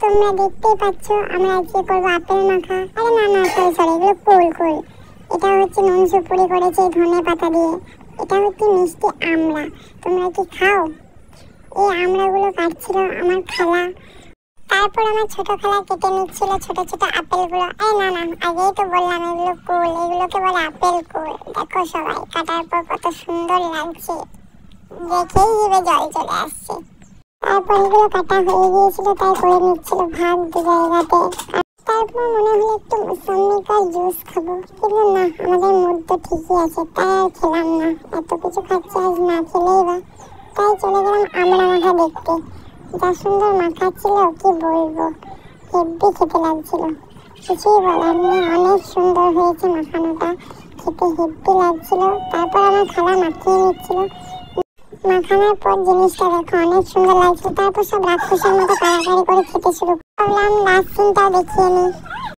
তোমরা দেখতেই পাচ্ছ আমরা আজকে করবো আপেল মাখা। আরে না না সরি সরি, এগুলো কুল কুল। এটা হচ্ছে নুন সুপুরি করেছে ধনে পাতা দিয়ে। এটা হচ্ছে মিষ্টি আমড়া। তোমরা কি খাও? এই আমড়াগুলো কাটছিল আমার খালা, তারপর আমার ছোট খালা কেটে নিচ্ছিল ছোট ছোট আপেলগুলো। এই না না, আগেই তো বললাম এগুলো কুল, এগুলোকে বলে আপেল কুল। দেখো সবাই কাটার পর কত সুন্দর লাগছে, দেখেই জিভে জল চলে আসছে। তারপর এগুলো কাটা হয়ে গিয়েছিল, তাই করে নিচ্ছিল ভাগ দু জায়গাতে। তারপর মনে হলো একটু মুসাম্মিকার জুস খাবো, কিন্তু না, আমাদের মুড তো ঠিকই আছে, তাই আর খেলাম না। এত কিছু খাচ্ছি, আজ না খেলেই বা। তাই চলে গেলাম আমড়া মাখা দেখতে। যা সুন্দর মাখা ছিল কি বলবো, হেব্বি খেতে লাগছিল, কিছুই বলার নেই। অনেক সুন্দর হয়েছে মাখানোটা, খেতে হেব্বি লাগছিল। তারপর আমার খালা মাখিয়ে নিচ্ছিল। মাখানোর পর জিনিসটা দেখো অনেক সুন্দর লাগছিল। তারপর সব রাক্ষসের মতো কাড়াকাড়ি করে খেতে শুরু করলাম। লাস্ট সিনটাও দেখিয়ে নিই।